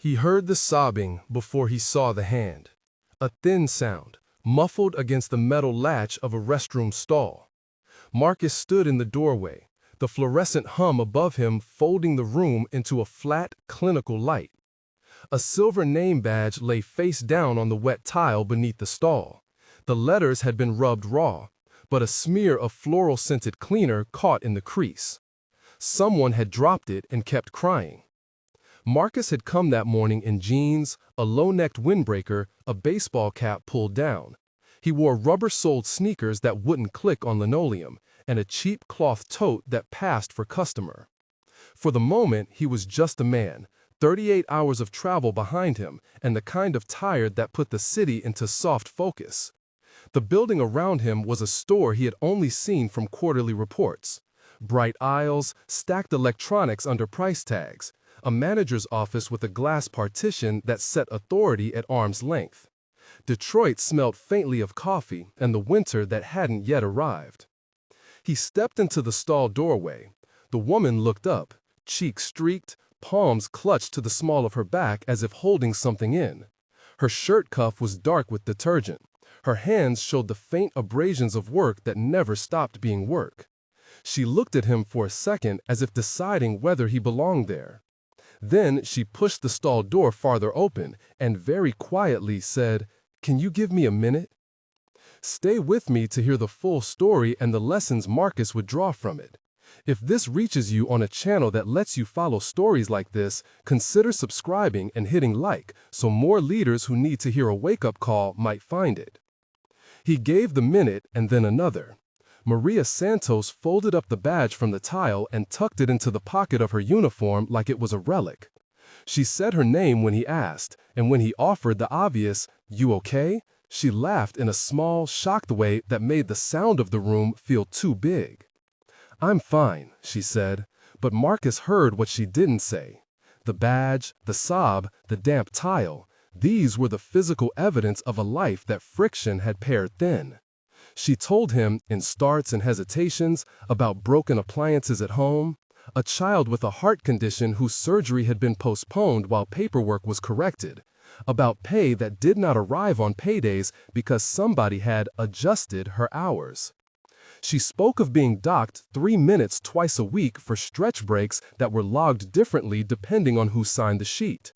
He heard the sobbing before he saw the hand. A thin sound, muffled against the metal latch of a restroom stall. Marcus stood in the doorway, the fluorescent hum above him folding the room into a flat, clinical light. A silver name badge lay face down on the wet tile beneath the stall. The letters had been rubbed raw, but a smear of floral-scented cleaner caught in the crease. Someone had dropped it and kept crying. Marcus had come that morning in jeans, a low-necked windbreaker, a baseball cap pulled down. He wore rubber-soled sneakers that wouldn't click on linoleum, and a cheap cloth tote that passed for customer. For the moment, he was just a man, 38 hours of travel behind him, and the kind of tired that put the city into soft focus. The building around him was a store he had only seen from quarterly reports. Bright aisles, stacked electronics under price tags, a manager's office with a glass partition that set authority at arm's length. Detroit smelled faintly of coffee and the winter that hadn't yet arrived. He stepped into the stall doorway. The woman looked up, cheeks streaked, palms clutched to the small of her back as if holding something in. Her shirt cuff was dark with detergent. Her hands showed the faint abrasions of work that never stopped being work. She looked at him for a second as if deciding whether he belonged there. Then she pushed the stall door farther open and very quietly said, "Can you give me a minute?" Stay with me to hear the full story and the lessons Marcus would draw from it. If this reaches you on a channel that lets you follow stories like this, consider subscribing and hitting like so more leaders who need to hear a wake-up call might find it. He gave the minute and then another. Maria Santos folded up the badge from the tile and tucked it into the pocket of her uniform like it was a relic. She said her name when he asked, and when he offered the obvious, "You okay?" she laughed in a small, shocked way that made the sound of the room feel too big. "I'm fine," she said, but Marcus heard what she didn't say. The badge, the sob, the damp tile, these were the physical evidence of a life that friction had pared thin. She told him, in starts and hesitations, about broken appliances at home, a child with a heart condition whose surgery had been postponed while paperwork was corrected, about pay that did not arrive on paydays because somebody had adjusted her hours. She spoke of being docked 3 minutes twice a week for stretch breaks that were logged differently depending on who signed the sheet.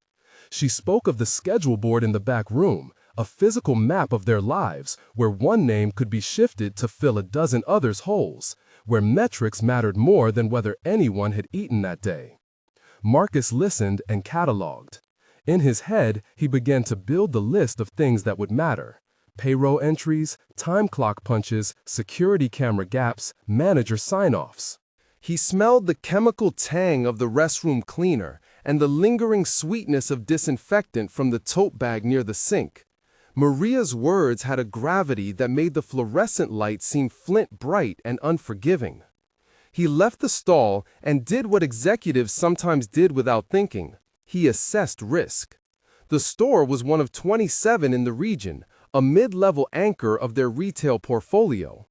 She spoke of the schedule board in the back room, a physical map of their lives where one name could be shifted to fill a dozen others' holes, where metrics mattered more than whether anyone had eaten that day. Marcus listened and cataloged. In his head, he began to build the list of things that would matter: payroll entries, time clock punches, security camera gaps, manager sign-offs. He smelled the chemical tang of the restroom cleaner and the lingering sweetness of disinfectant from the tote bag near the sink. Maria's words had a gravity that made the fluorescent light seem flint bright and unforgiving. He left the stall and did what executives sometimes did without thinking. He assessed risk. The store was one of 27 in the region, a mid-level anchor of their retail portfolio.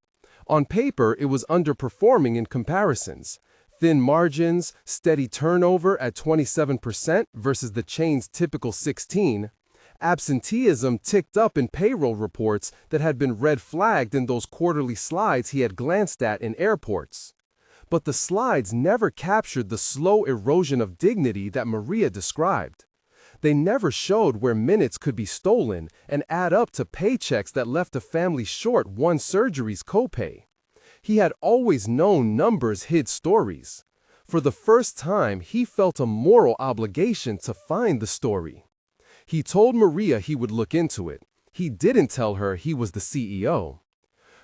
On paper, it was underperforming in comparisons. Thin margins, steady turnover at 27% versus the chain's typical 16%. Absenteeism ticked up in payroll reports that had been red flagged in those quarterly slides he had glanced at in airports. But the slides never captured the slow erosion of dignity that Maria described. They never showed where minutes could be stolen and add up to paychecks that left a family short one surgery's copay. He had always known numbers hid stories. For the first time, he felt a moral obligation to find the story. He told Maria he would look into it. He didn't tell her he was the CEO.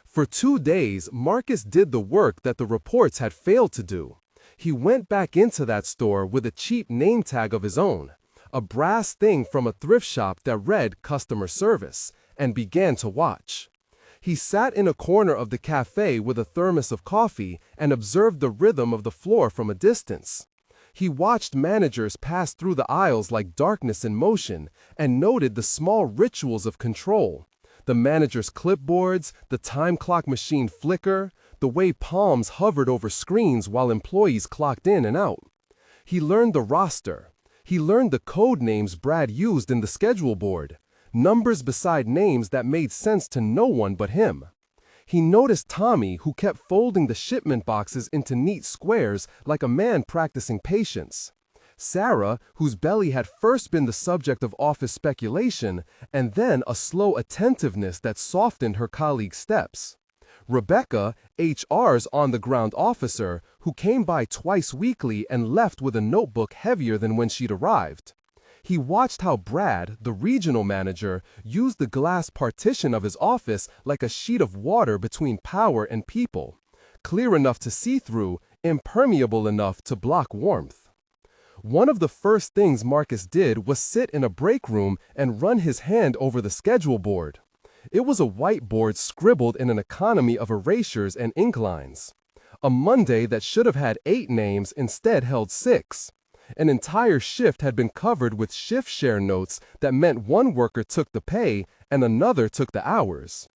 For 2 days, Marcus did the work that the reports had failed to do. He went back into that store with a cheap name tag of his own, a brass thing from a thrift shop that read customer service, and began to watch. He sat in a corner of the cafe with a thermos of coffee and observed the rhythm of the floor from a distance. He watched managers pass through the aisles like darkness in motion and noted the small rituals of control. The manager's clipboards, the time clock machine flicker, the way palms hovered over screens while employees clocked in and out. He learned the roster. He learned the code names Brad used in the schedule board, numbers beside names that made sense to no one but him. He noticed Tommy, who kept folding the shipment boxes into neat squares like a man practicing patience. Sarah, whose belly had first been the subject of office speculation, and then a slow attentiveness that softened her colleague's steps. Rebecca, HR's on-the-ground officer, who came by twice weekly and left with a notebook heavier than when she'd arrived. He watched how Brad, the regional manager, used the glass partition of his office like a sheet of water between power and people, clear enough to see through, impermeable enough to block warmth. One of the first things Marcus did was sit in a break room and run his hand over the schedule board. It was a whiteboard scribbled in an economy of erasures and ink lines. A Monday that should have had 8 names instead held 6. An entire shift had been covered with shift share notes that meant one worker took the pay and another took the hours.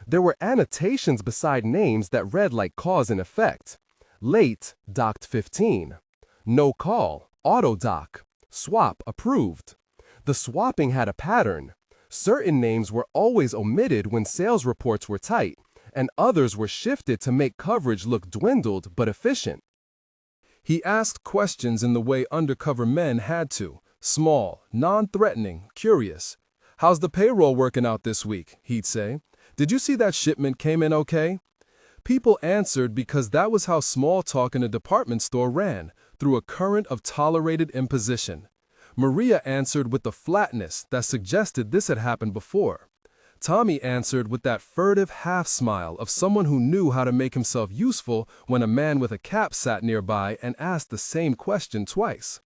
There were annotations beside names that read like cause and effect. Late, docked 15. No call, auto dock. Swap, approved. The swapping had a pattern. Certain names were always omitted when sales reports were tight, and others were shifted to make coverage look dwindled but efficient. He asked questions in the way undercover men had to, small, non-threatening, curious. "How's the payroll working out this week?" he'd say. "Did you see that shipment came in okay?" People answered because that was how small talk in a department store ran, through a current of tolerated imposition. Maria answered with the flatness that suggested this had happened before. Tommy answered with that furtive half-smile of someone who knew how to make himself useful when a man with a cap sat nearby and asked the same question twice.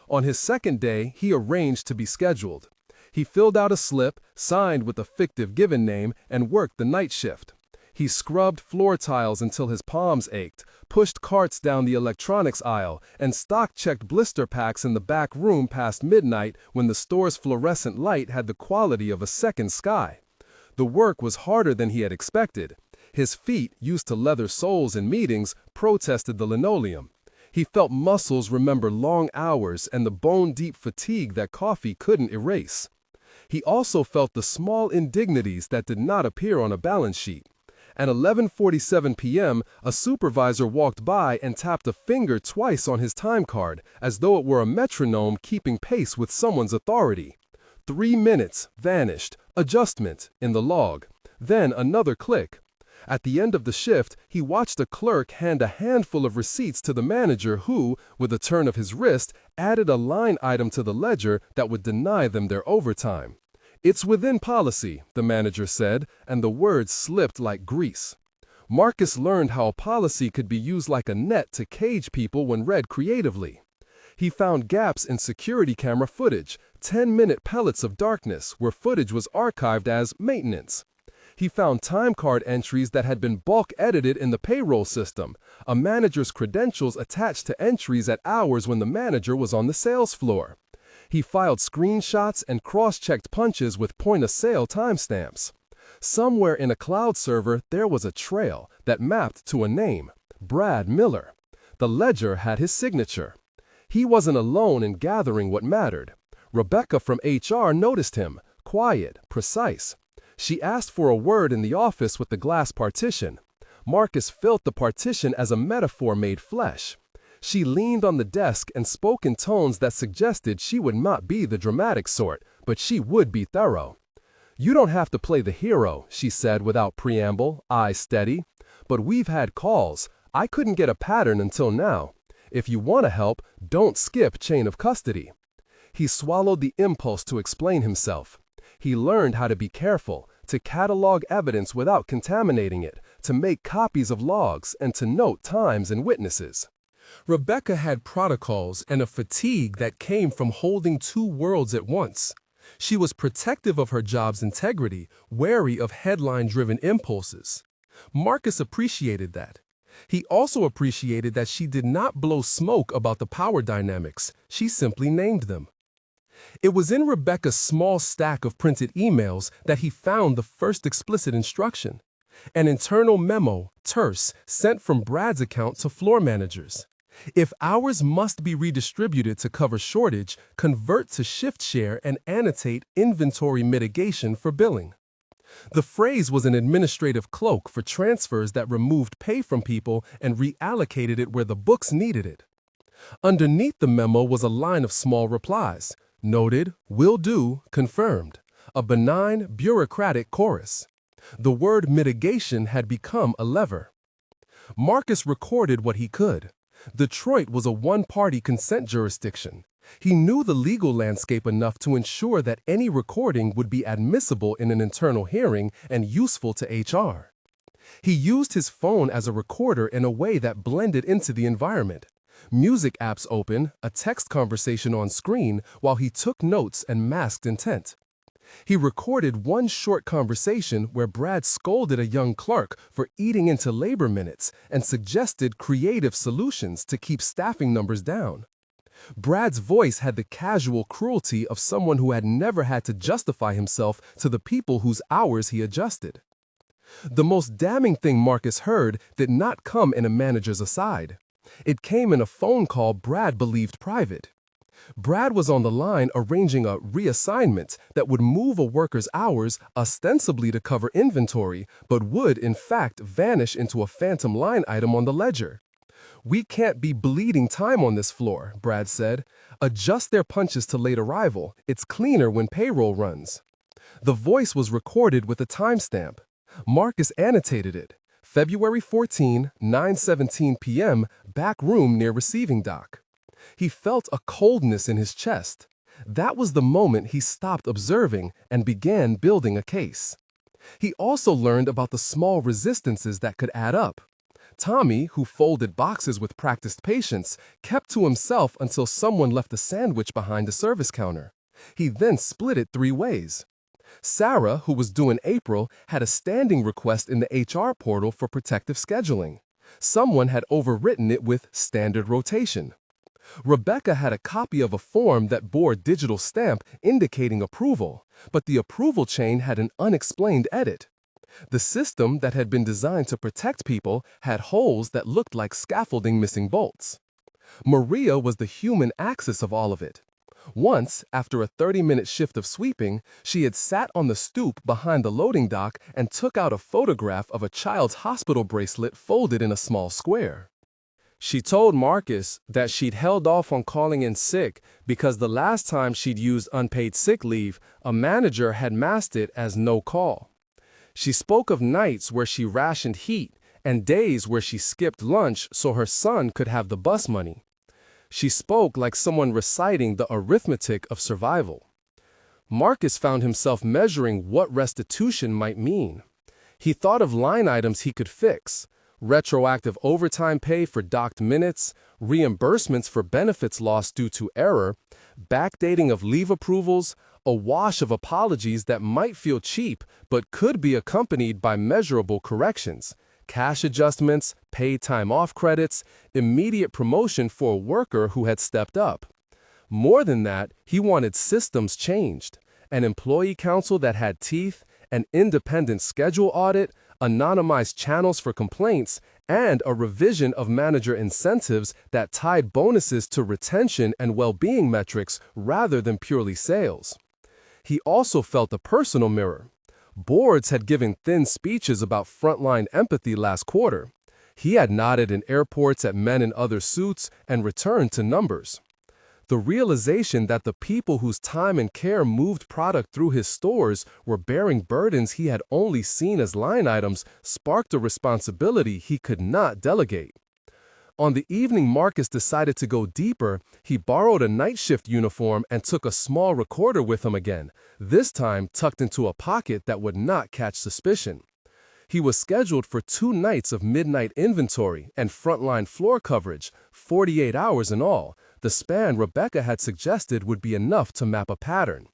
On his second day, he arranged to be scheduled. He filled out a slip, signed with a fictive given name, and worked the night shift. He scrubbed floor tiles until his palms ached, pushed carts down the electronics aisle, and stock-checked blister packs in the back room past midnight when the store's fluorescent light had the quality of a second sky. The work was harder than he had expected. His feet, used to leather soles in meetings, protested the linoleum. He felt muscles remember long hours and the bone-deep fatigue that coffee couldn't erase. He also felt the small indignities that did not appear on a balance sheet. At 11:47 p.m., a supervisor walked by and tapped a finger twice on his time card, as though it were a metronome keeping pace with someone's authority. 3 minutes, vanished, adjustment, in the log. Then another click. At the end of the shift, he watched a clerk hand a handful of receipts to the manager who, with a turn of his wrist, added a line item to the ledger that would deny them their overtime. "It's within policy," the manager said, and the words slipped like grease. Marcus learned how a policy could be used like a net to cage people when read creatively. He found gaps in security camera footage, 10-minute pellets of darkness where footage was archived as maintenance. He found time card entries that had been bulk edited in the payroll system, a manager's credentials attached to entries at hours when the manager was on the sales floor. He filed screenshots and cross-checked punches with point-of-sale timestamps. Somewhere in a cloud server, there was a trail that mapped to a name, Brad Miller. The ledger had his signature. He wasn't alone in gathering what mattered. Rebecca from HR noticed him, quiet, precise. She asked for a word in the office with the glass partition. Marcus felt the partition as a metaphor made flesh. She leaned on the desk and spoke in tones that suggested she would not be the dramatic sort, but she would be thorough. "You don't have to play the hero," she said without preamble, eyes steady. "But we've had calls. I couldn't get a pattern until now. If you want to help, don't skip chain of custody." He swallowed the impulse to explain himself. He learned how to be careful, to catalog evidence without contaminating it, to make copies of logs, and to note times and witnesses. Rebecca had protocols and a fatigue that came from holding 2 worlds at once. She was protective of her job's integrity, wary of headline-driven impulses. Marcus appreciated that. He also appreciated that she did not blow smoke about the power dynamics. She simply named them. It was in Rebecca's small stack of printed emails that he found the first explicit instruction. An internal memo, terse, sent from Brad's account to floor managers. If hours must be redistributed to cover shortage, convert to shift share and annotate inventory mitigation for billing. The phrase was an administrative cloak for transfers that removed pay from people and reallocated it where the books needed it. Underneath the memo was a line of small replies. Noted, will do, confirmed. A benign, bureaucratic chorus. The word mitigation had become a lever. Marcus recorded what he could. Detroit was a one-party consent jurisdiction. He knew the legal landscape enough to ensure that any recording would be admissible in an internal hearing and useful to HR. He used his phone as a recorder in a way that blended into the environment. Music apps open, a text conversation on screen, while he took notes and masked intent. He recorded one short conversation where Brad scolded a young clerk for eating into labor minutes and suggested creative solutions to keep staffing numbers down. Brad's voice had the casual cruelty of someone who had never had to justify himself to the people whose hours he adjusted. The most damning thing Marcus heard did not come in a manager's aside. It came in a phone call Brad believed private. Brad was on the line arranging a reassignment that would move a worker's hours ostensibly to cover inventory, but would, in fact, vanish into a phantom line item on the ledger. "We can't be bleeding time on this floor," Brad said. "Adjust their punches to late arrival. It's cleaner when payroll runs." The voice was recorded with a timestamp. Marcus annotated it. February 14, 9:17 p.m., back room near receiving dock. He felt a coldness in his chest. That was the moment he stopped observing and began building a case. He also learned about the small resistances that could add up. Tommy, who folded boxes with practiced patience, kept to himself until someone left a sandwich behind the service counter. He then split it 3 ways. Sarah, who was due in April, had a standing request in the HR portal for protective scheduling. Someone had overwritten it with standard rotation. Rebecca had a copy of a form that bore a digital stamp indicating approval, but the approval chain had an unexplained edit. The system that had been designed to protect people had holes that looked like scaffolding missing bolts. Maria was the human axis of all of it. Once, after a 30-minute shift of sweeping, she had sat on the stoop behind the loading dock and took out a photograph of a child's hospital bracelet folded in a small square. She told Marcus that she'd held off on calling in sick because the last time she'd used unpaid sick leave, a manager had masked it as no call. She spoke of nights where she rationed heat and days where she skipped lunch so her son could have the bus money. She spoke like someone reciting the arithmetic of survival. Marcus found himself measuring what restitution might mean. He thought of line items he could fix: retroactive overtime pay for docked minutes, reimbursements for benefits lost due to error, backdating of leave approvals, a wash of apologies that might feel cheap but could be accompanied by measurable corrections, cash adjustments, paid time off credits, immediate promotion for a worker who had stepped up. More than that, he wanted systems changed: an employee council that had teeth, an independent schedule audit, anonymized channels for complaints, and a revision of manager incentives that tied bonuses to retention and well-being metrics rather than purely sales. He also felt a personal mirror. Boards had given thin speeches about frontline empathy last quarter. He had nodded in airports at men in other suits and returned to numbers. The realization that the people whose time and care moved product through his stores were bearing burdens he had only seen as line items sparked a responsibility he could not delegate. On the evening Marcus decided to go deeper, he borrowed a night shift uniform and took a small recorder with him again, this time tucked into a pocket that would not catch suspicion. He was scheduled for 2 nights of midnight inventory and frontline floor coverage, 48 hours in all. The span Rebecca had suggested would be enough to map a pattern.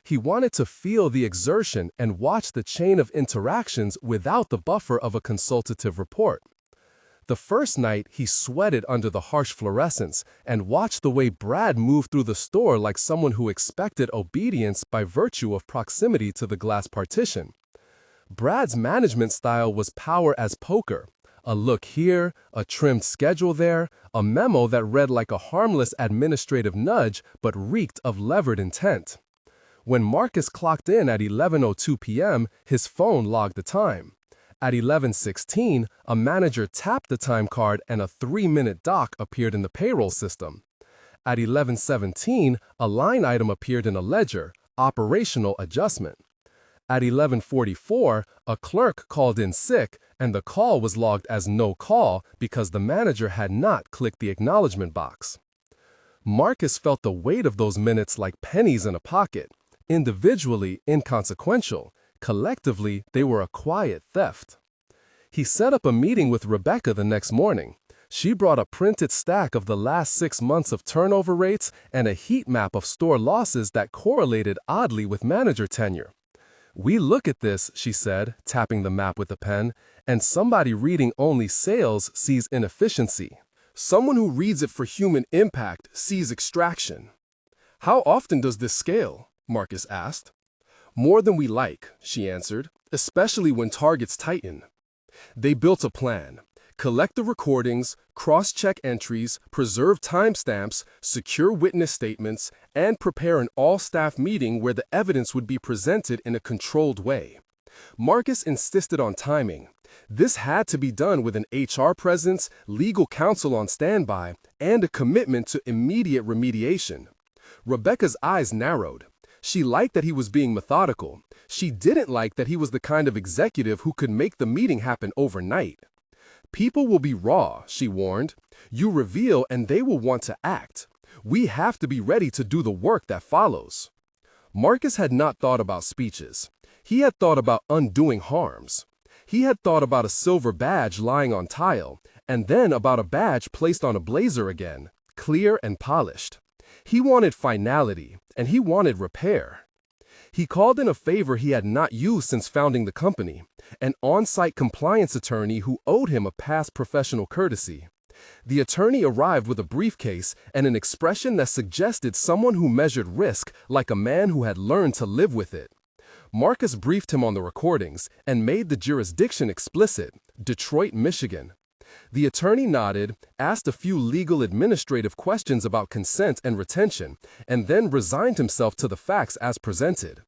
He wanted to feel the exertion and watch the chain of interactions without the buffer of a consultative report. The first night, he sweated under the harsh fluorescence and watched the way Brad moved through the store like someone who expected obedience by virtue of proximity to the glass partition. Brad's management style was power as poker, A look here, a trimmed schedule there, a memo that read like a harmless administrative nudge but reeked of levered intent. When Marcus clocked in at 11:02 p.m., his phone logged the time. At 11:16, a manager tapped the time card and a 3-minute doc appeared in the payroll system. At 11:17, a line item appeared in a ledger, operational adjustment. At 11:44, a clerk called in sick, and the call was logged as no call because the manager had not clicked the acknowledgement box. Marcus felt the weight of those minutes like pennies in a pocket. Individually, inconsequential. Collectively, they were a quiet theft. He set up a meeting with Rebecca the next morning. She brought a printed stack of the last 6 months of turnover rates and a heat map of store losses that correlated oddly with manager tenure. "We look at this," she said, tapping the map with a pen, "and somebody reading only sales sees inefficiency. Someone who reads it for human impact sees extraction." "How often does this scale?" Marcus asked. "More than we like," she answered, "especially when targets tighten." They built a plan. Collect the recordings, cross-check entries, preserve timestamps, secure witness statements, and prepare an all-staff meeting where the evidence would be presented in a controlled way. Marcus insisted on timing. This had to be done with an HR presence, legal counsel on standby, and a commitment to immediate remediation. Rebecca's eyes narrowed. She liked that he was being methodical. She didn't like that he was the kind of executive who could make the meeting happen overnight. "People will be raw," she warned. "You reveal and they will want to act. We have to be ready to do the work that follows." Marcus had not thought about speeches. He had thought about undoing harms. He had thought about a silver badge lying on tile, and then about a badge placed on a blazer again, clear and polished. He wanted finality, and he wanted repair. He called in a favor he had not used since founding the company, an on-site compliance attorney who owed him a past professional courtesy. The attorney arrived with a briefcase and an expression that suggested someone who measured risk like a man who had learned to live with it. Marcus briefed him on the recordings and made the jurisdiction explicit: Detroit, Michigan. The attorney nodded, asked a few legal administrative questions about consent and retention, and then resigned himself to the facts as presented.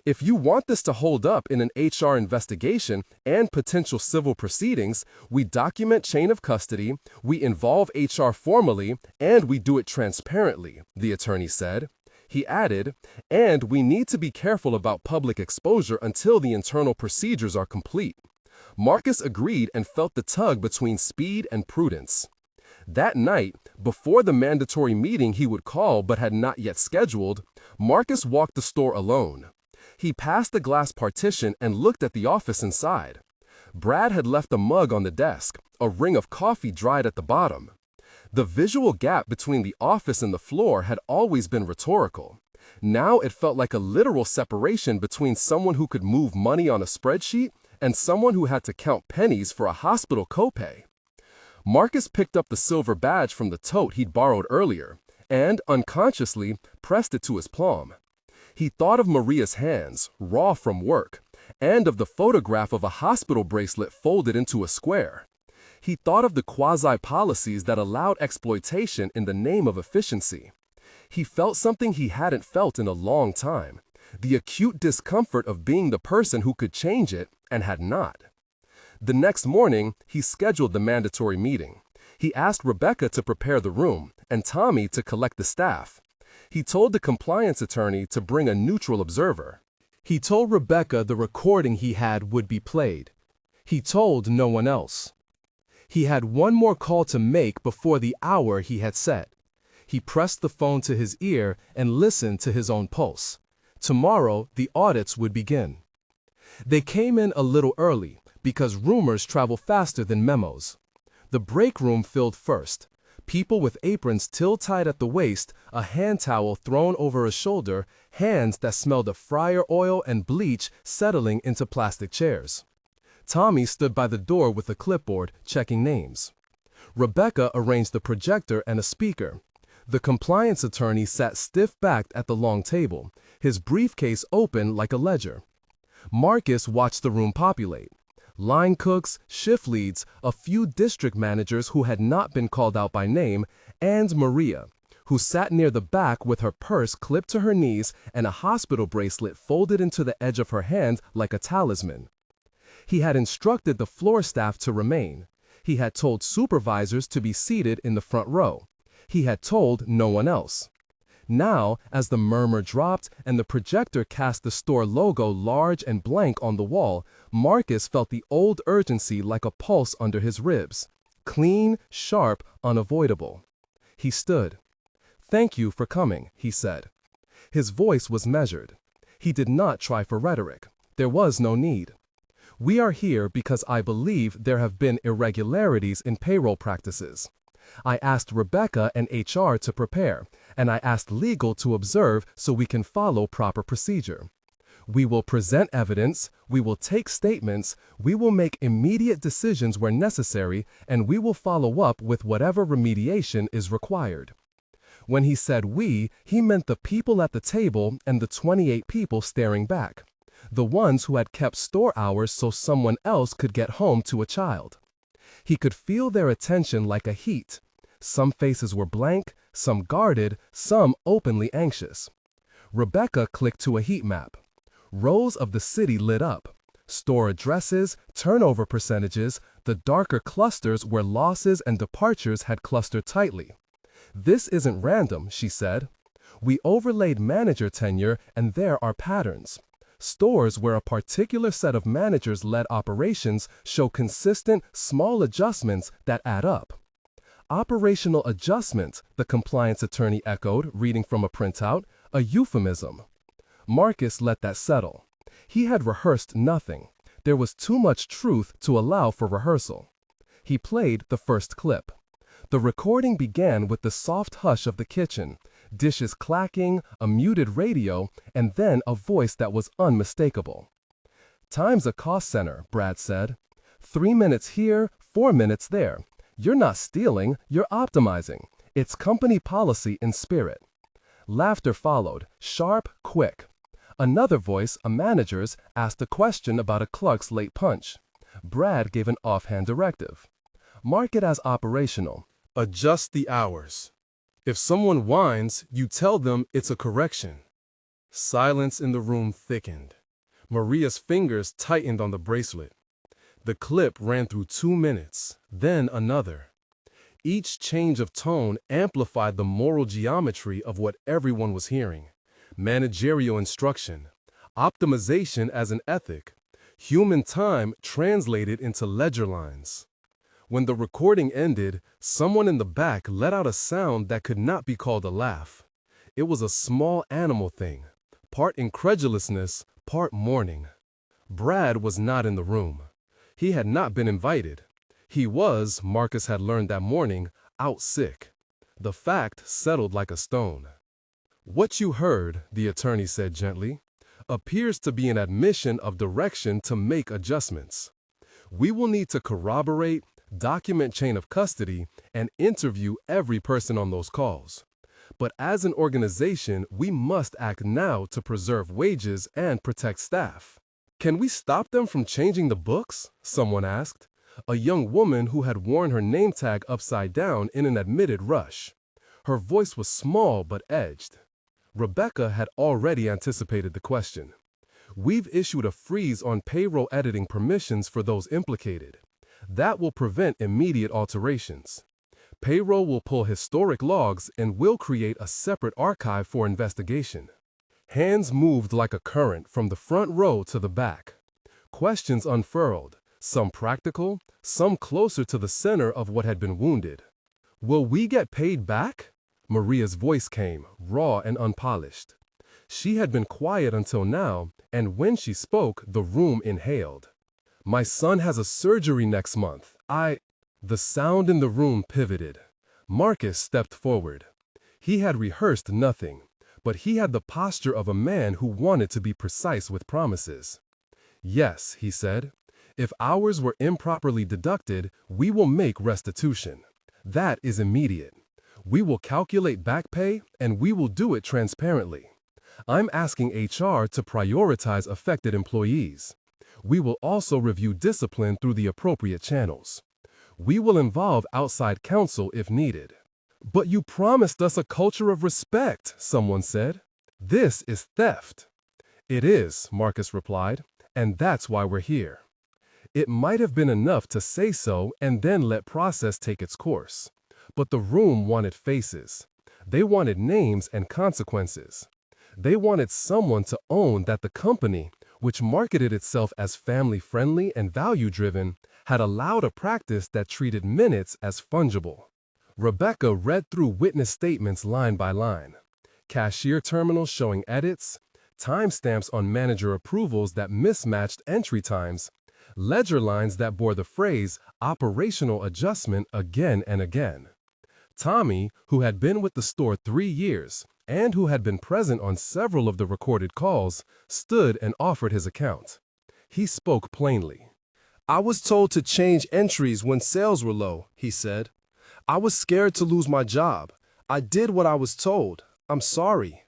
"If you want this to hold up in an HR investigation and potential civil proceedings, we document chain of custody, we involve HR formally, and we do it transparently," the attorney said. He added, "And we need to be careful about public exposure until the internal procedures are complete." Marcus agreed and felt the tug between speed and prudence. That night, before the mandatory meeting he would call but had not yet scheduled, Marcus walked the store alone. He passed the glass partition and looked at the office inside. Brad had left a mug on the desk, a ring of coffee dried at the bottom. The visual gap between the office and the floor had always been rhetorical. Now it felt like a literal separation between someone who could move money on a spreadsheet and someone who had to count pennies for a hospital copay. Marcus picked up the silver badge from the tote he'd borrowed earlier and, unconsciously, pressed it to his palm. He thought of Maria's hands, raw from work, and of the photograph of a hospital bracelet folded into a square. He thought of the quasi-policies that allowed exploitation in the name of efficiency. He felt something he hadn't felt in a long time, the acute discomfort of being the person who could change it and had not. The next morning, he scheduled the mandatory meeting. He asked Rebecca to prepare the room and Tommy to collect the staff. He told the compliance attorney to bring a neutral observer. He told Rebecca the recording he had would be played. He told no one else. He had one more call to make before the hour he had set. He pressed the phone to his ear and listened to his own pulse. Tomorrow, the audits would begin. They came in a little early because rumors travel faster than memos. The break room filled first. People with aprons tied at the waist, a hand towel thrown over a shoulder, hands that smelled of fryer oil and bleach settling into plastic chairs. Tommy stood by the door with a clipboard, checking names. Rebecca arranged the projector and a speaker. The compliance attorney sat stiff-backed at the long table, his briefcase open like a ledger. Marcus watched the room populate. Line cooks, shift leads, a few district managers who had not been called out by name, and Maria, who sat near the back with her purse clipped to her knees and a hospital bracelet folded into the edge of her hand like a talisman. He had instructed the floor staff to remain. He had told supervisors to be seated in the front row. He had told no one else. Now, as the murmur dropped and the projector cast the store logo large and blank on the wall, Marcus felt the old urgency like a pulse under his ribs. Clean, sharp, unavoidable. He stood. "Thank you for coming," he said. His voice was measured. He did not try for rhetoric. There was no need. "We are here because I believe there have been irregularities in payroll practices. I asked Rebecca and HR to prepare, and I asked legal to observe so we can follow proper procedure. We will present evidence, we will take statements, we will make immediate decisions where necessary, and we will follow up with whatever remediation is required." When he said we, he meant the people at the table and the 28 people staring back, the ones who had kept store hours so someone else could get home to a child. He could feel their attention like a heat. Some faces were blank, some guarded, some openly anxious. Rebecca clicked to a heat map. Rows of the city lit up. Store addresses, turnover percentages, the darker clusters where losses and departures had clustered tightly. "This isn't random," she said. "We overlaid manager tenure and there are patterns. Stores where a particular set of managers led operations show consistent, small adjustments that add up." "Operational adjustment," the compliance attorney echoed, reading from a printout, "a euphemism." Marcus let that settle. He had rehearsed nothing. There was too much truth to allow for rehearsal. He played the first clip. The recording began with the soft hush of the kitchen, dishes clacking, a muted radio, and then a voice that was unmistakable. "Time's a cost center," Brad said. 3 minutes here, 4 minutes there. You're not stealing, you're optimizing. It's company policy in spirit." Laughter followed, sharp, quick. Another voice, a manager's, asked a question about a clerk's late punch. Brad gave an offhand directive. "Mark it as operational. Adjust the hours. If someone whines, you tell them it's a correction." Silence in the room thickened. Maria's fingers tightened on the bracelet. The clip ran through 2 minutes, then another. Each change of tone amplified the moral geometry of what everyone was hearing. Managerial instruction, optimization as an ethic, human time translated into ledger lines. When the recording ended, someone in the back let out a sound that could not be called a laugh. It was a small animal thing, part incredulousness, part mourning. Brad was not in the room. He had not been invited. He was, Marcus had learned that morning, out sick. The fact settled like a stone. "What you heard," the attorney said gently, "appears to be an admission of direction to make adjustments. We will need to corroborate, document chain of custody, and interview every person on those calls. But as an organization, we must act now to preserve wages and protect staff." "Can we stop them from changing the books?" someone asked. A young woman who had worn her name tag upside down in an admitted rush. Her voice was small but edged. Rebecca had already anticipated the question. "We've issued a freeze on payroll editing permissions for those implicated. That will prevent immediate alterations. Payroll will pull historic logs and will create a separate archive for investigation." Hands moved like a current from the front row to the back. Questions unfurled, some practical, some closer to the center of what had been wounded. "Will we get paid back?" Maria's voice came, raw and unpolished. She had been quiet until now, and when she spoke, the room inhaled. "My son has a surgery next month. The sound in the room pivoted. Marcus stepped forward. He had rehearsed nothing, but he had the posture of a man who wanted to be precise with promises. "Yes," he said. "If hours were improperly deducted, we will make restitution. That is immediate. We will calculate back pay, and we will do it transparently. I'm asking HR to prioritize affected employees. We will also review discipline through the appropriate channels. We will involve outside counsel if needed. But you promised us a culture of respect, someone said. This is theft. It is, Marcus replied, and that's why we're here. It might have been enough to say so and then let process take its course. But the room wanted faces. They wanted names and consequences. They wanted someone to own that the company, which marketed itself as family-friendly and value-driven, had allowed a practice that treated minutes as fungible. Rebecca read through witness statements line by line. Cashier terminals showing edits, timestamps on manager approvals that mismatched entry times, ledger lines that bore the phrase operational adjustment again and again. Tommy, who had been with the store 3 years and who had been present on several of the recorded calls, stood and offered his account. He spoke plainly. "I was told to change entries when sales were low," he said. "I was scared to lose my job. I did what I was told. I'm sorry."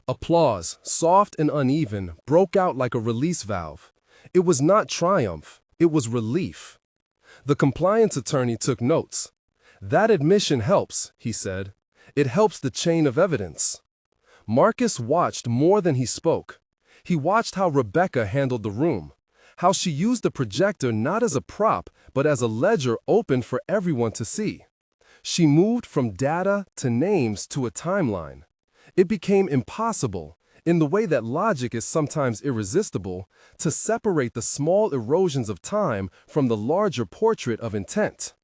Applause, soft and uneven, broke out like a release valve. It was not triumph, it was relief. The compliance attorney took notes. "That admission helps," he said. "It helps the chain of evidence." Marcus watched more than he spoke. He watched how Rebecca handled the room, how she used the projector not as a prop, but as a ledger open for everyone to see. She moved from data to names to a timeline. It became impossible, in the way that logic is sometimes irresistible, to separate the small erosions of time from the larger portrait of intent.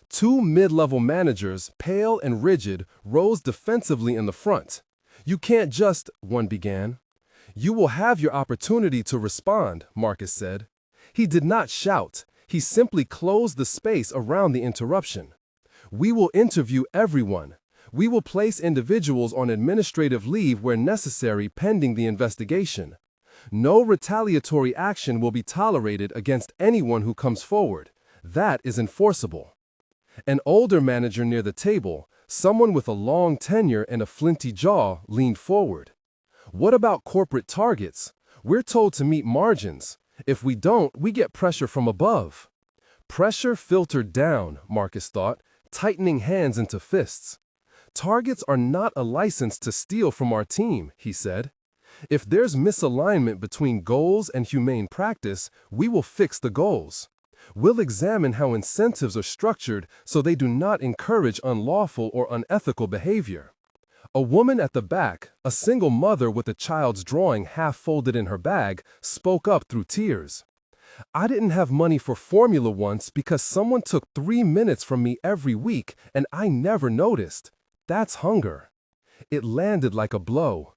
2 mid-level managers, pale and rigid, rose defensively in the front. "You can't just," one began. "You will have your opportunity to respond," Marcus said. He did not shout. He simply closed the space around the interruption. "We will interview everyone. We will place individuals on administrative leave where necessary pending the investigation. No retaliatory action will be tolerated against anyone who comes forward. That is enforceable." An older manager near the table, someone with a long tenure and a flinty jaw, leaned forward. "What about corporate targets? We're told to meet margins. If we don't, we get pressure from above." Pressure filtered down, Marcus thought, tightening hands into fists. "Targets are not a license to steal from our team," he said. "If there's misalignment between goals and humane practice, we will fix the goals. We'll examine how incentives are structured so they do not encourage unlawful or unethical behavior." A woman at the back, a single mother with a child's drawing half folded in her bag, spoke up through tears. "I didn't have money for formula once because someone took 3 minutes from me every week and I never noticed. That's hunger." It landed like a blow.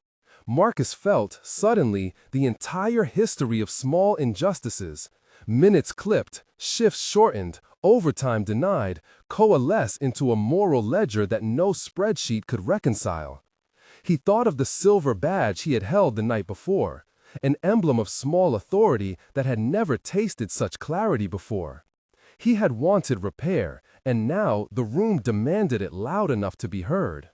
Marcus felt, suddenly, the entire history of small injustices, minutes clipped, shifts shortened, overtime denied, coalesce into a moral ledger that no spreadsheet could reconcile. He thought of the silver badge he had held the night before, an emblem of small authority that had never tasted such clarity before. He had wanted repair, and now the room demanded it loud enough to be heard.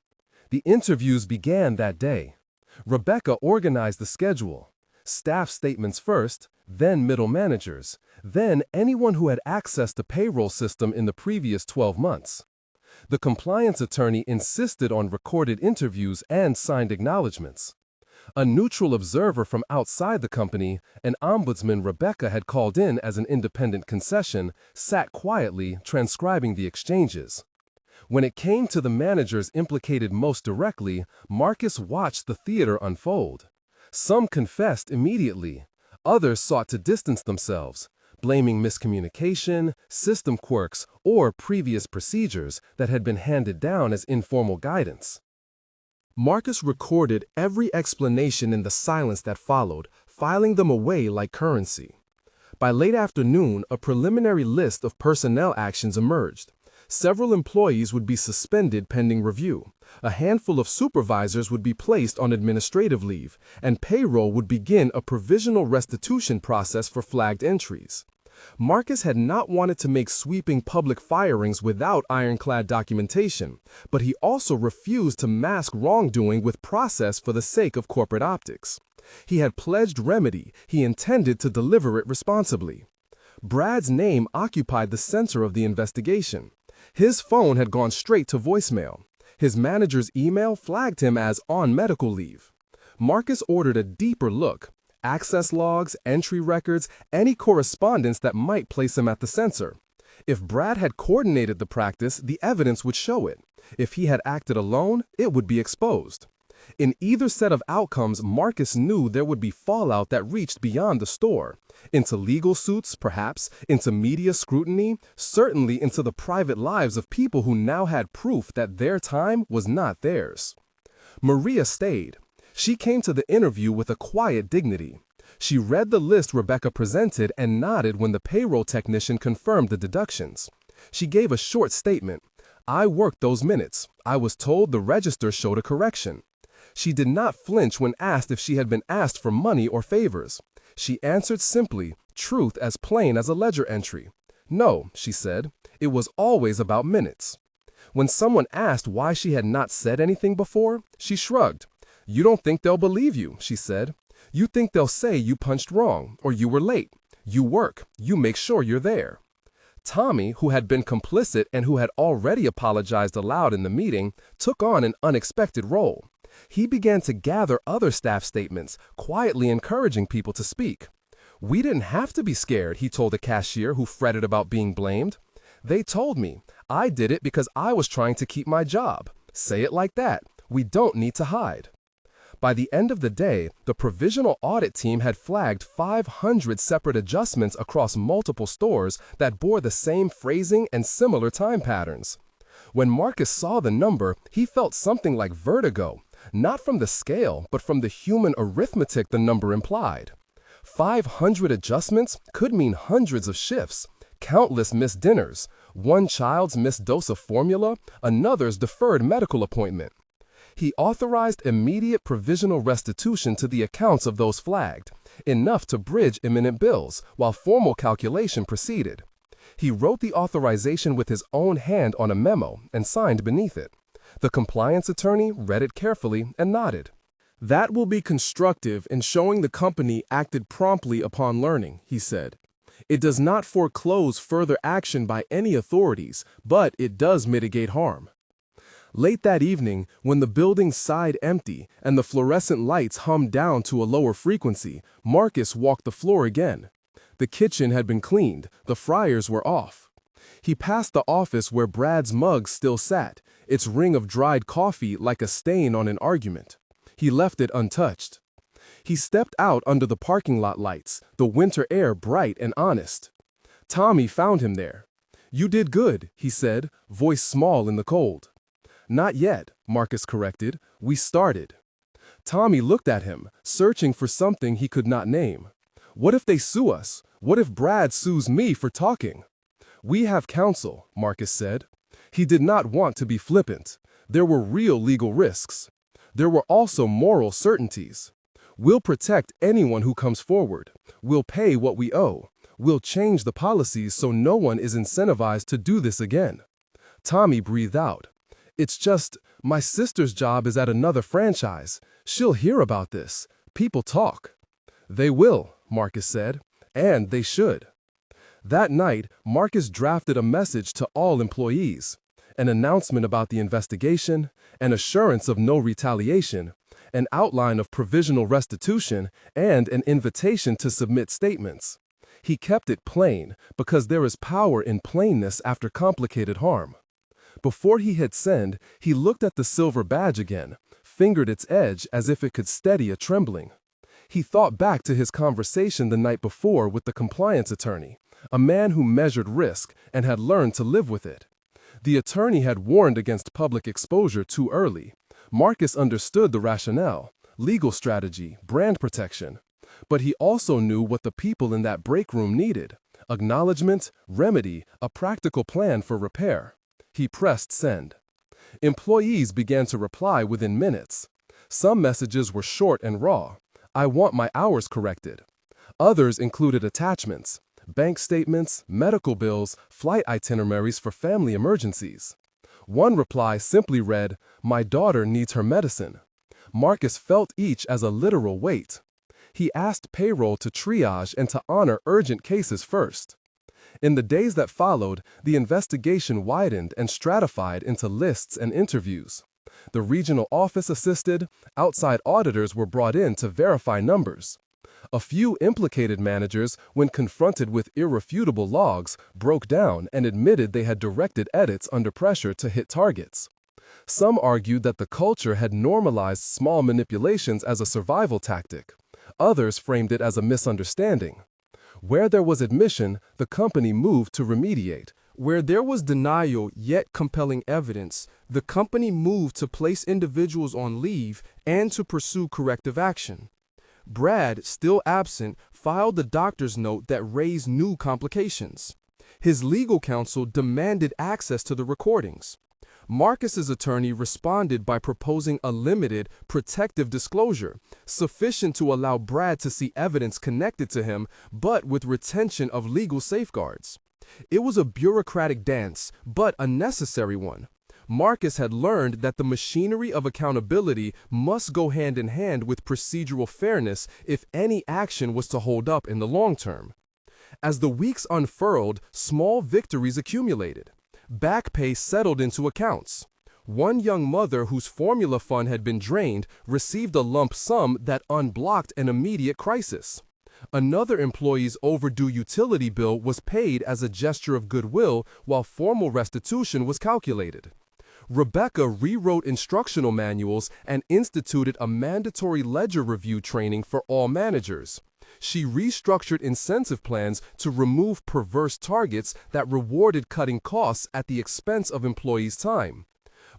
The interviews began that day. Rebecca organized the schedule. Staff statements first, then middle managers, then anyone who had access to payroll system in the previous 12 months. The compliance attorney insisted on recorded interviews and signed acknowledgments. A neutral observer from outside the company, an ombudsman Rebecca had called in as an independent concession, sat quietly transcribing the exchanges. When it came to the managers implicated most directly, Marcus watched the theater unfold. Some confessed immediately. Others sought to distance themselves, blaming miscommunication, system quirks, or previous procedures that had been handed down as informal guidance. Marcus recorded every explanation in the silence that followed, filing them away like currency. By late afternoon, a preliminary list of personnel actions emerged. Several employees would be suspended pending review. A handful of supervisors would be placed on administrative leave, and payroll would begin a provisional restitution process for flagged entries. Marcus had not wanted to make sweeping public firings without ironclad documentation, but he also refused to mask wrongdoing with process for the sake of corporate optics. He had pledged remedy, he intended to deliver it responsibly. Brad's name occupied the center of the investigation. His phone had gone straight to voicemail. His manager's email flagged him as on medical leave. Marcus ordered a deeper look. Access logs, entry records, any correspondence that might place him at the censor. If Brad had coordinated the practice, the evidence would show it. If he had acted alone, it would be exposed. In either set of outcomes, Marcus knew there would be fallout that reached beyond the store. Into legal suits, perhaps, into media scrutiny, certainly into the private lives of people who now had proof that their time was not theirs. Maria stayed. She came to the interview with a quiet dignity. She read the list Rebecca presented and nodded when the payroll technician confirmed the deductions. She gave a short statement. "I worked those minutes. I was told the register showed a correction." She did not flinch when asked if she had been asked for money or favors. She answered simply, truth as plain as a ledger entry. "No," she said. "It was always about minutes." When someone asked why she had not said anything before, she shrugged. "You don't think they'll believe you," she said. "You think they'll say you punched wrong, or you were late. You work. You make sure you're there." Tommy, who had been complicit and who had already apologized aloud in the meeting, took on an unexpected role. He began to gather other staff statements, quietly encouraging people to speak. "We didn't have to be scared," he told a cashier who fretted about being blamed. "They told me. I did it because I was trying to keep my job. Say it like that. We don't need to hide." By the end of the day, the provisional audit team had flagged 500 separate adjustments across multiple stores that bore the same phrasing and similar time patterns. When Marcus saw the number, he felt something like vertigo, not from the scale, but from the human arithmetic the number implied. 500 adjustments could mean hundreds of shifts, countless missed dinners, one child's missed dose of formula, another's deferred medical appointment. He authorized immediate provisional restitution to the accounts of those flagged, enough to bridge imminent bills, while formal calculation proceeded. He wrote the authorization with his own hand on a memo and signed beneath it. The compliance attorney read it carefully and nodded. "That will be constructive in showing the company acted promptly upon learning," he said. "It does not foreclose further action by any authorities, but it does mitigate harm." Late that evening, when the building sighed empty and the fluorescent lights hummed down to a lower frequency, Marcus walked the floor again. The kitchen had been cleaned, the fryers were off. He passed the office where Brad's mug still sat, its ring of dried coffee like a stain on an argument. He left it untouched. He stepped out under the parking lot lights, the winter air bright and honest. Tommy found him there. "You did good," he said, voice small in the cold. "Not yet," Marcus corrected. "We started." Tommy looked at him, searching for something he could not name. "What if they sue us? What if Brad sues me for talking?" "We have counsel," Marcus said. He did not want to be flippant. There were real legal risks. There were also moral certainties. "We'll protect anyone who comes forward. We'll pay what we owe. We'll change the policies so no one is incentivized to do this again." Tommy breathed out. "It's just, my sister's job is at another franchise. She'll hear about this. People talk." "They will," Marcus said, "and they should." That night, Marcus drafted a message to all employees. An announcement about the investigation, an assurance of no retaliation, an outline of provisional restitution, and an invitation to submit statements. He kept it plain because there is power in plainness after complicated harm. Before he hit send, he looked at the silver badge again, fingered its edge as if it could steady a trembling. He thought back to his conversation the night before with the compliance attorney, a man who measured risk and had learned to live with it. The attorney had warned against public exposure too early. Marcus understood the rationale, legal strategy, brand protection. But he also knew what the people in that break room needed: acknowledgement, remedy, a practical plan for repair. He pressed send. Employees began to reply within minutes. Some messages were short and raw. "I want my hours corrected." Others included attachments, bank statements, medical bills, flight itineraries for family emergencies. One reply simply read, "My daughter needs her medicine." Marcus felt each as a literal weight. He asked payroll to triage and to honor urgent cases first. In the days that followed, the investigation widened and stratified into lists and interviews. The regional office assisted, outside auditors were brought in to verify numbers. A few implicated managers, when confronted with irrefutable logs, broke down and admitted they had directed edits under pressure to hit targets. Some argued that the culture had normalized small manipulations as a survival tactic. Others framed it as a misunderstanding. Where there was admission, the company moved to remediate. Where there was denial yet compelling evidence, the company moved to place individuals on leave and to pursue corrective action. Brad, still absent, filed the doctor's note that raised new complications. His legal counsel demanded access to the recordings. Marcus's attorney responded by proposing a limited, protective disclosure, sufficient to allow Brad to see evidence connected to him, but with retention of legal safeguards. It was a bureaucratic dance, but a necessary one. Marcus had learned that the machinery of accountability must go hand in hand with procedural fairness if any action was to hold up in the long term. As the weeks unfurled, small victories accumulated. Back pay settled into accounts. One young mother whose formula fund had been drained received a lump sum that unblocked an immediate crisis. Another employee's overdue utility bill was paid as a gesture of goodwill while formal restitution was calculated. Rebecca rewrote instructional manuals and instituted a mandatory ledger review training for all managers. She restructured incentive plans to remove perverse targets that rewarded cutting costs at the expense of employees' time.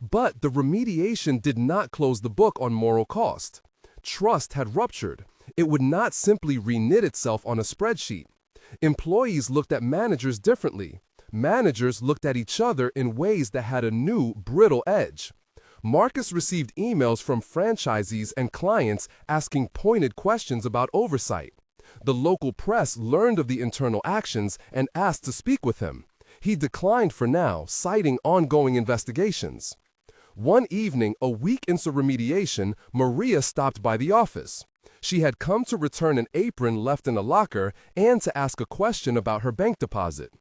But the remediation did not close the book on moral cost. Trust had ruptured. It would not simply reknit itself on a spreadsheet. Employees looked at managers differently. Managers looked at each other in ways that had a new, brittle edge. Marcus received emails from franchisees and clients asking pointed questions about oversight. The local press learned of the internal actions and asked to speak with him. He declined for now, citing ongoing investigations. One evening, a week into remediation, Maria stopped by the office. She had come to return an apron left in a locker and to ask a question about her bank deposit.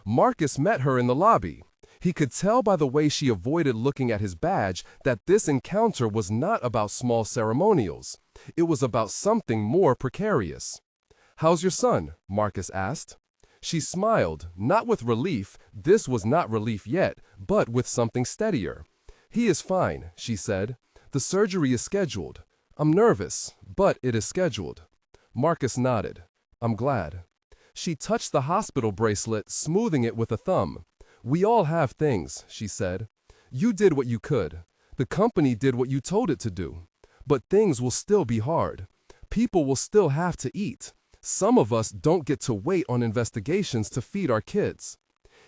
Marcus met her in the lobby. He could tell by the way she avoided looking at his badge that this encounter was not about small ceremonials. It was about something more precarious. "How's your son?" Marcus asked. She smiled, not with relief, this was not relief yet, but with something steadier. "He is fine," she said. "The surgery is scheduled. I'm nervous, but it is scheduled." Marcus nodded. "I'm glad." She touched the hospital bracelet, smoothing it with a thumb. "We all have things," she said. "You did what you could. The company did what you told it to do. But things will still be hard. People will still have to eat. Some of us don't get to wait on investigations to feed our kids."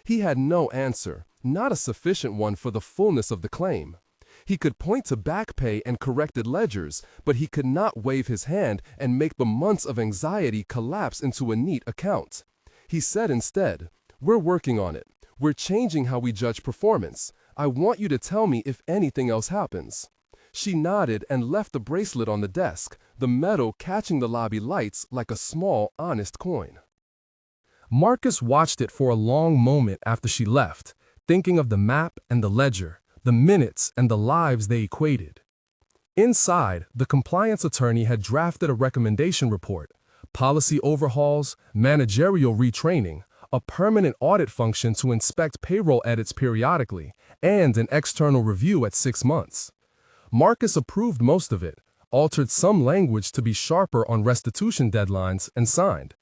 He had no answer, not a sufficient one for the fullness of the claim. He could point to back pay and corrected ledgers, but he could not wave his hand and make the months of anxiety collapse into a neat account. He said instead, "We're working on it. We're changing how we judge performance. I want you to tell me if anything else happens." She nodded and left the bracelet on the desk, the metal catching the lobby lights like a small, honest coin. Marcus watched it for a long moment after she left, thinking of the map and the ledger, the minutes and the lives they equated. Inside, the compliance attorney had drafted a recommendation report, policy overhauls, managerial retraining, a permanent audit function to inspect payroll edits periodically, and an external review at 6 months. Marcus approved most of it, altered some language to be sharper on restitution deadlines, and signed.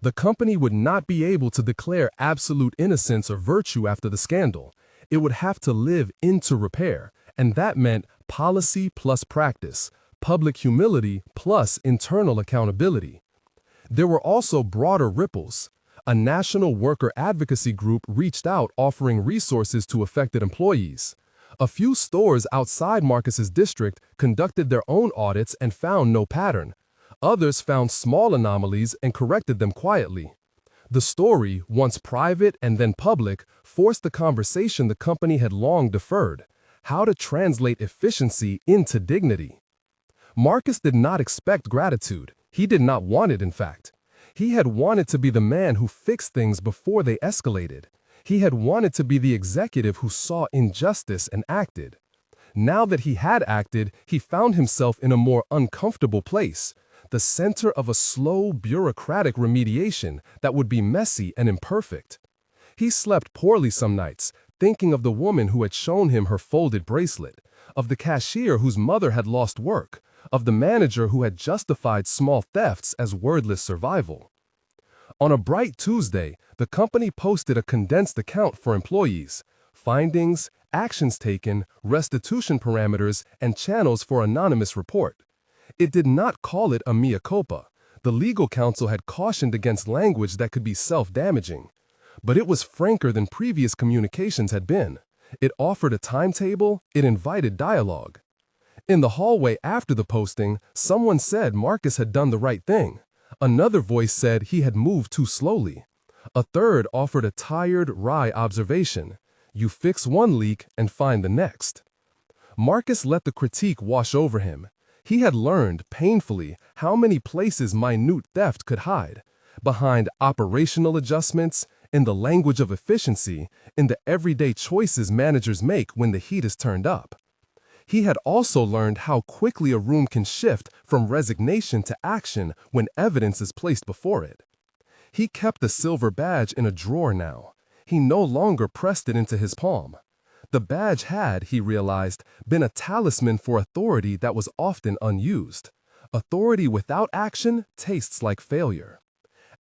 The company would not be able to declare absolute innocence or virtue after the scandal. It would have to live into repair, and that meant policy plus practice, public humility plus internal accountability. There were also broader ripples. A national worker advocacy group reached out offering resources to affected employees. A few stores outside Marcus's district conducted their own audits and found no pattern. Others found small anomalies and corrected them quietly. The story, once private and then public, forced the conversation the company had long deferred: how to translate efficiency into dignity. Marcus did not expect gratitude. He did not want it, in fact. He had wanted to be the man who fixed things before they escalated. He had wanted to be the executive who saw injustice and acted. Now that he had acted, he found himself in a more uncomfortable place, the center of a slow, bureaucratic remediation that would be messy and imperfect. He slept poorly some nights, thinking of the woman who had shown him her folded bracelet, of the cashier whose mother had lost work, of the manager who had justified small thefts as wordless survival. On a bright Tuesday, the company posted a condensed account for employees, findings, actions taken, restitution parameters, and channels for anonymous report. It did not call it a mea culpa. The legal counsel had cautioned against language that could be self-damaging. But it was franker than previous communications had been. It offered a timetable, it invited dialogue. In the hallway after the posting, someone said Marcus had done the right thing. Another voice said he had moved too slowly. A third offered a tired, wry observation. You fix one leak and find the next. Marcus let the critique wash over him. He had learned, painfully, how many places minute theft could hide. Behind operational adjustments, in the language of efficiency, in the everyday choices managers make when the heat is turned up. He had also learned how quickly a room can shift from resignation to action when evidence is placed before it. He kept the silver badge in a drawer now. He no longer pressed it into his palm. The badge had, he realized, been a talisman for authority that was often unused. Authority without action tastes like failure.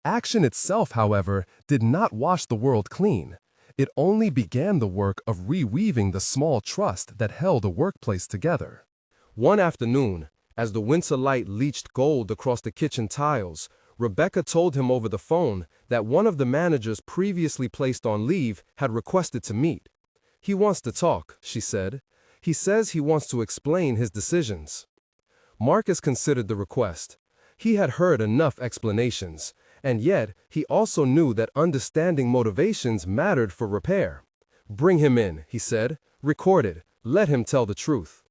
Action itself, however, did not wash the world clean. It only began the work of reweaving the small trust that held a workplace together. One afternoon, as the winter light leached gold across the kitchen tiles, Rebecca told him over the phone that one of the managers previously placed on leave had requested to meet. He wants to talk, she said. He says he wants to explain his decisions. Marcus considered the request. He had heard enough explanations, and yet he also knew that understanding motivations mattered for repair. Bring him in, he said. Record it. Let him tell the truth.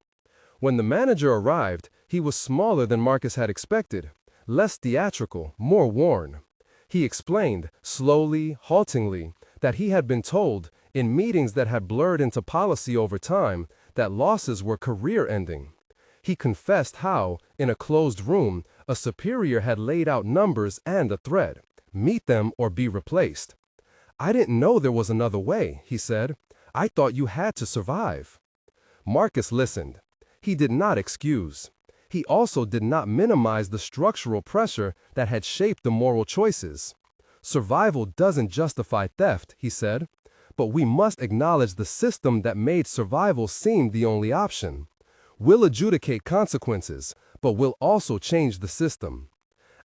When the manager arrived, he was smaller than Marcus had expected, less theatrical, more worn. He explained, slowly, haltingly, that he had been told, in meetings that had blurred into policy over time, that losses were career-ending. He confessed how, in a closed room, a superior had laid out numbers and a thread. Meet them or be replaced. I didn't know there was another way, he said. I thought you had to survive. Marcus listened. He did not excuse. He also did not minimize the structural pressure that had shaped the moral choices. Survival doesn't justify theft, he said, but we must acknowledge the system that made survival seem the only option. We'll adjudicate consequences, but we'll also change the system.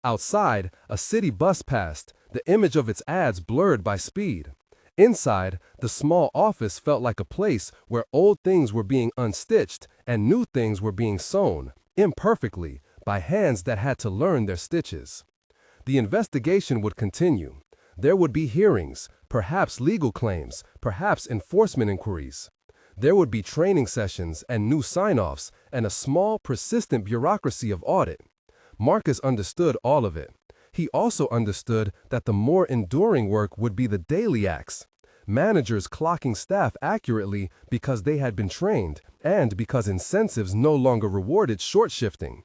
Outside, a city bus passed, the image of its ads blurred by speed. Inside, the small office felt like a place where old things were being unstitched and new things were being sewn, imperfectly, by hands that had to learn their stitches. The investigation would continue. There would be hearings, perhaps legal claims, perhaps enforcement inquiries. There would be training sessions and new sign-offs and a small, persistent bureaucracy of audit. Marcus understood all of it. He also understood that the more enduring work would be the daily acts. Managers clocking staff accurately because they had been trained and because incentives no longer rewarded short shifting.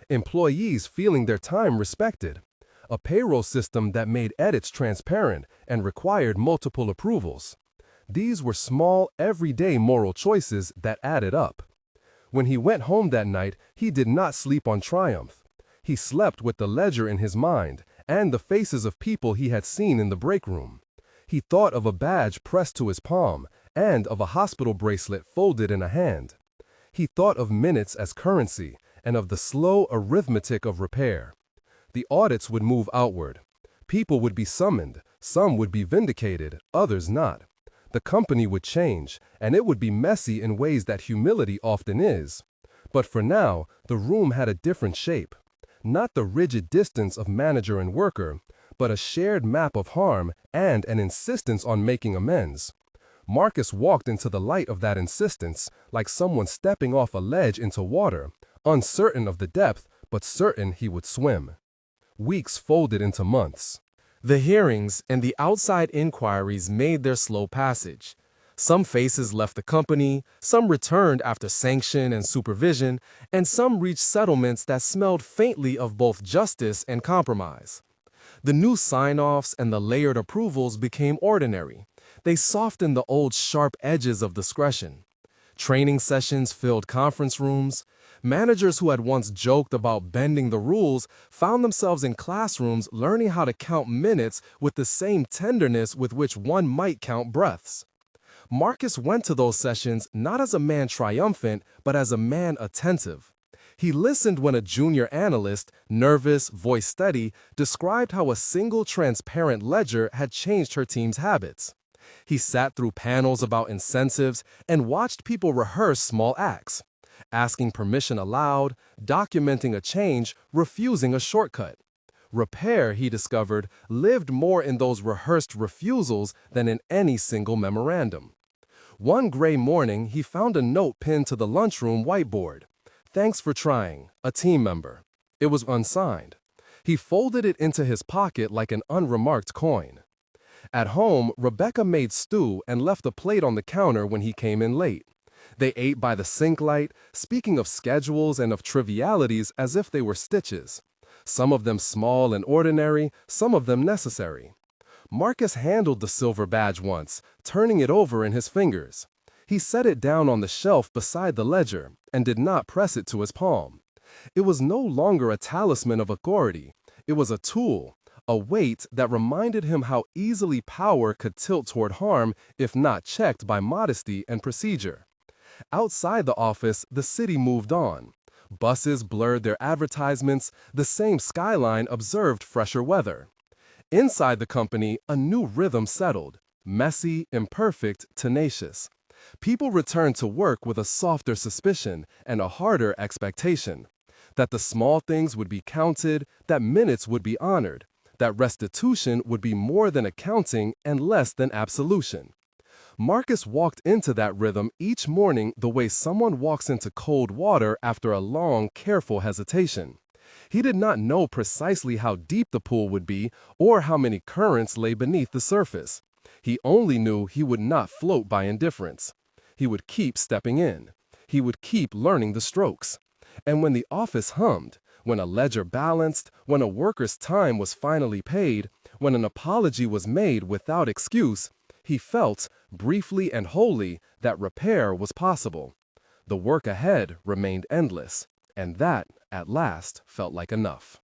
Employees feeling their time respected. A payroll system that made edits transparent and required multiple approvals. These were small, everyday moral choices that added up. When he went home that night, he did not sleep on triumph. He slept with the ledger in his mind and the faces of people he had seen in the break room. He thought of a badge pressed to his palm and of a hospital bracelet folded in a hand. He thought of minutes as currency and of the slow arithmetic of repair. The audits would move outward. People would be summoned, some would be vindicated, others not. The company would change, and it would be messy in ways that humility often is. But for now, the room had a different shape. Not the rigid distance of manager and worker, but a shared map of harm and an insistence on making amends. Marcus walked into the light of that insistence, like someone stepping off a ledge into water, uncertain of the depth, but certain he would swim. Weeks folded into months. The hearings and the outside inquiries made their slow passage. Some faces left the company, some returned after sanction and supervision, and some reached settlements that smelled faintly of both justice and compromise. The new sign-offs and the layered approvals became ordinary. They softened the old sharp edges of discretion. Training sessions filled conference rooms. Managers who had once joked about bending the rules found themselves in classrooms learning how to count minutes with the same tenderness with which one might count breaths. Marcus went to those sessions not as a man triumphant, but as a man attentive. He listened when a junior analyst, nervous, voice steady, described how a single transparent ledger had changed her team's habits. He sat through panels about incentives and watched people rehearse small acts, asking permission aloud, documenting a change, refusing a shortcut. Repair, he discovered, lived more in those rehearsed refusals than in any single memorandum. One gray morning, he found a note pinned to the lunchroom whiteboard. "Thanks for trying, a team member." It was unsigned. He folded it into his pocket like an unremarked coin. At home, Rebecca made stew and left a plate on the counter when he came in late. They ate by the sink light, speaking of schedules and of trivialities as if they were stitches. Some of them small and ordinary, some of them necessary. Marcus handled the silver badge once, turning it over in his fingers. He set it down on the shelf beside the ledger and did not press it to his palm. It was no longer a talisman of authority. It was a tool, a weight that reminded him how easily power could tilt toward harm if not checked by modesty and procedure. Outside the office, the city moved on. Buses blurred their advertisements, the same skyline observed fresher weather. Inside the company, a new rhythm settled, messy, imperfect, tenacious. People returned to work with a softer suspicion and a harder expectation. That the small things would be counted, that minutes would be honored, that restitution would be more than accounting and less than absolution. Marcus walked into that rhythm each morning the way someone walks into cold water after a long, careful hesitation. He did not know precisely how deep the pool would be or how many currents lay beneath the surface. He only knew he would not float by indifference. He would keep stepping in. He would keep learning the strokes. And when the office hummed, when a ledger balanced, when a worker's time was finally paid, when an apology was made without excuse, he felt, briefly and wholly, that repair was possible. The work ahead remained endless, and that, at last, felt like enough.